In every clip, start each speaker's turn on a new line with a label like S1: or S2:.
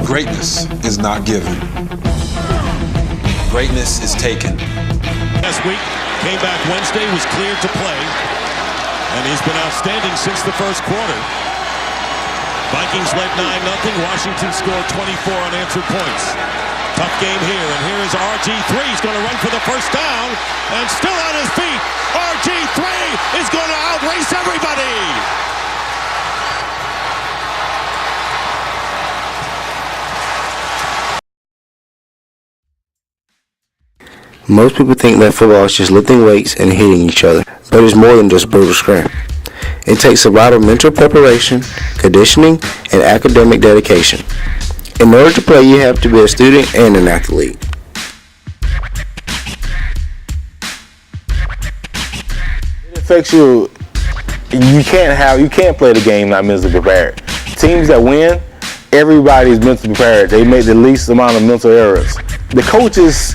S1: Greatness is not given. Greatness is taken.
S2: Last week, came back Wednesday, was cleared to play, and he's been outstanding since the first quarter. Vikings led 9-0. Washington scored 24 unanswered points. Tough game here, and here is RG3. He's going to run for the first down, and still on his feet. RG3 is going to outrace everybody.
S3: Most people think that football is just lifting weights and hitting each other, but it's more than just brutal scram. It takes a lot of mental preparation, conditioning, and academic dedication. In order to play, you have to be a student and an athlete. It affects you. You can't play the game not mentally prepared. Teams that win, everybody's mentally prepared. They make the least amount of mental errors. The coaches,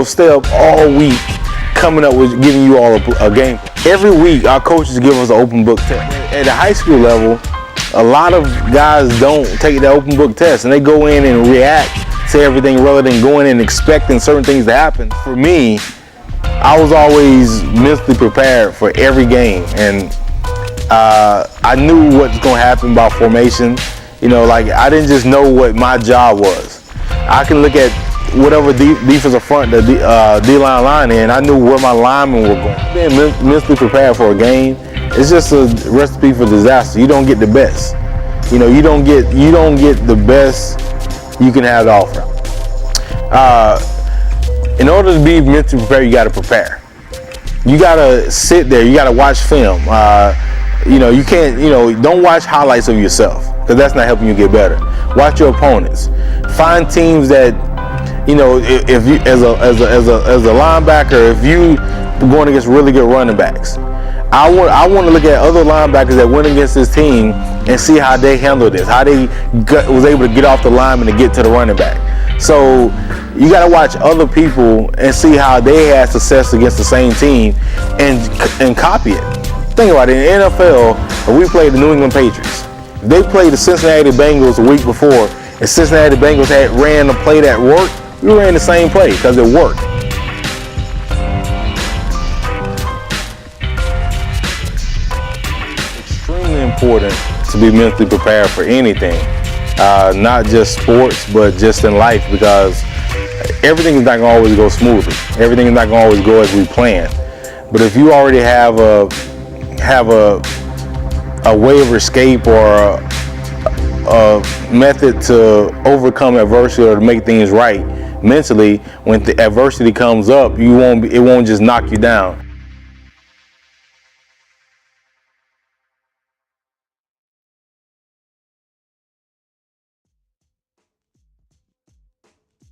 S3: stay up all week coming up with giving you all a game. Every week, our coaches give us an open book test. At the high school level, a lot of guys don't take the open book test, and they go in and react to everything rather than going in and expecting certain things to happen. For me, I was always mentally prepared for every game, and I knew what was going to happen by formation. I didn't just know what my job was. I can look at whatever defensive front the D-line line in, I knew where my linemen were going. Being mentally prepared for a game, it's just a recipe for disaster. You don't get the best. You don't get the best you can have to offer. In order to be mentally prepared, you got to prepare. You got to sit there. You got to watch film. You can't. Don't watch highlights of yourself, because that's not helping you get better. Watch your opponents. Find teams that. If you as a linebacker, if you going against really good running backs, I want to look at other linebackers that went against this team and see how they handled this, how they was able to get off the lineman to get to the running back. So you got to watch other people and see how they had success against the same team and copy it. Think about it. In the NFL, we played the New England Patriots. They played the Cincinnati Bengals a week before, and Cincinnati Bengals had ran a play that worked. We ran the same play because it worked. Extremely important to be mentally prepared for anything, not just sports, but just in life, because everything is not going to always go smoothly. Everything is not going to always go as we plan. But if you already have a way of escape or a method to overcome adversity or to make things right, mentally, when the adversity comes up, it won't just knock you down.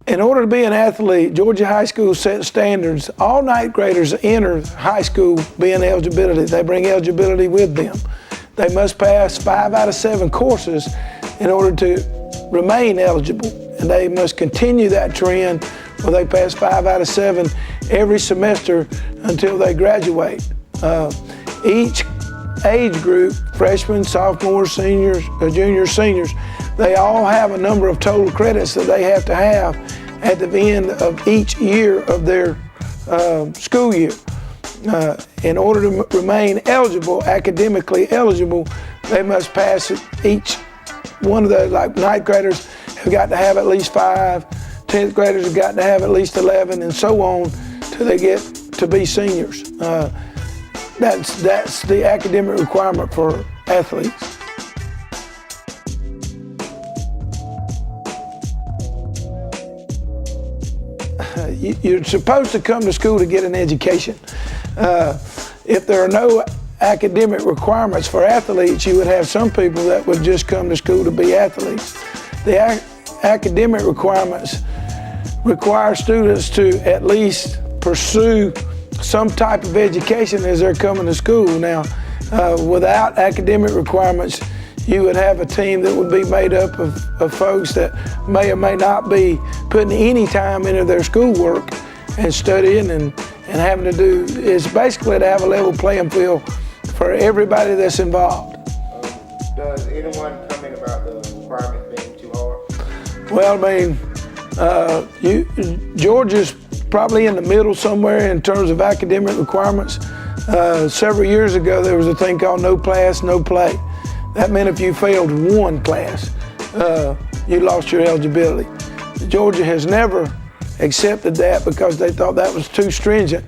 S4: In order to be an athlete, Georgia High School set standards. All ninth graders enter high school being eligibility. They bring eligibility with them. They must pass 5 out of 7 courses in order to remain eligible. And they must continue that trend where they pass 5 out of 7 every semester until they graduate. Each age group, freshmen, sophomores, seniors, juniors, seniors, they all have a number of total credits that they have to have at the end of each year of their school year. In order to remain eligible, academically eligible, they must pass each one of the, like ninth graders have got to have at least 5, 10th graders have got to have at least 11, and so on till they get to be seniors. That's the academic requirement for athletes. You're supposed to come to school to get an education. If there are no academic requirements for athletes, you would have some people that would just come to school to be athletes. The academic requirements require students to at least pursue some type of education as they're coming to school. Now, without academic requirements, you would have a team that would be made up of folks that may or may not be putting any time into their schoolwork and studying and having to do, it's basically to have a level playing field for everybody that's involved.
S3: Does anyone comment about the
S5: requirement being too hard?
S4: Well, I mean, Georgia's probably in the middle somewhere in terms of academic requirements. Several years ago, there was a thing called no class, no play. That meant if you failed one class, you lost your eligibility. Georgia has never accepted that because they thought that was too stringent.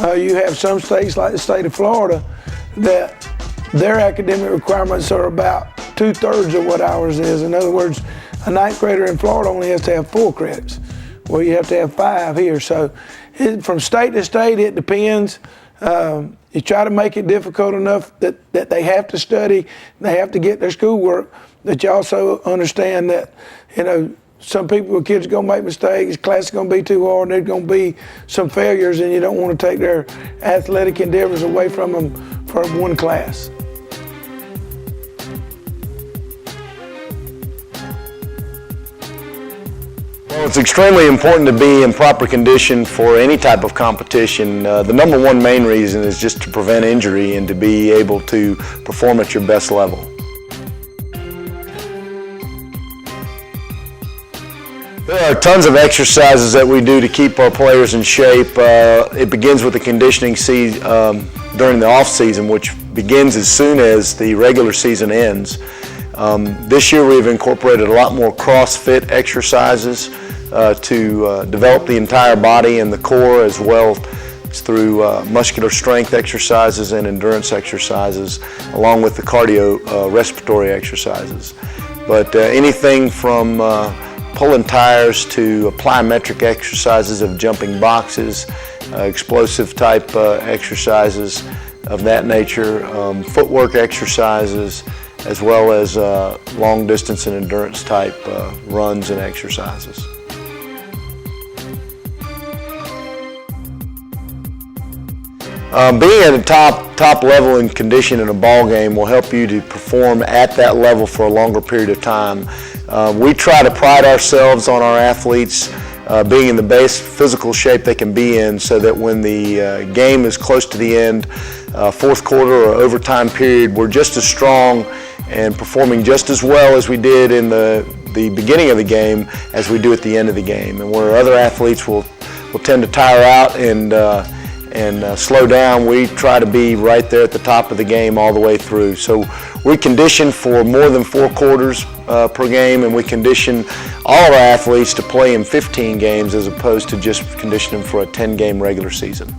S4: You have some states like the state of Florida that their academic requirements are about 2/3 of what ours is. In other words, a ninth grader in Florida only has to have 4 credits. Well, you have to have 5 here. So from state to state, it depends. You try to make it difficult enough that they have to study, they have to get their schoolwork, that you also understand that, some kids are going to make mistakes, class is going to be too hard, and there's going to be some failures, and you don't want to take their athletic endeavors away from them for one class.
S6: Well, it's extremely important to be in proper condition for any type of competition. The number one main reason is just to prevent injury and to be able to perform at your best level. There are tons of exercises that we do to keep our players in shape. It begins with the conditioning during the off season, which begins as soon as the regular season ends. This year we've incorporated a lot more CrossFit exercises to develop the entire body and the core, as well as through muscular strength exercises and endurance exercises, along with the cardio respiratory exercises. But anything from pulling tires to plyometric exercises of jumping boxes, explosive type exercises of that nature, footwork exercises, as well as long distance and endurance type runs and exercises. Being at a top level in condition in a ball game will help you to perform at that level for a longer period of time. We try to pride ourselves on our athletes being in the best physical shape they can be in, so that when the game is close to the end, fourth quarter or overtime period, we're just as strong and performing just as well as we did in the beginning of the game as we do at the end of the game. And where other athletes will tend to tire out and slow down, we try to be right there at the top of the game all the way through. So we condition for more than 4 quarters per game, and we condition all of our athletes to play in 15 games as opposed to just conditioning for a 10-game regular season.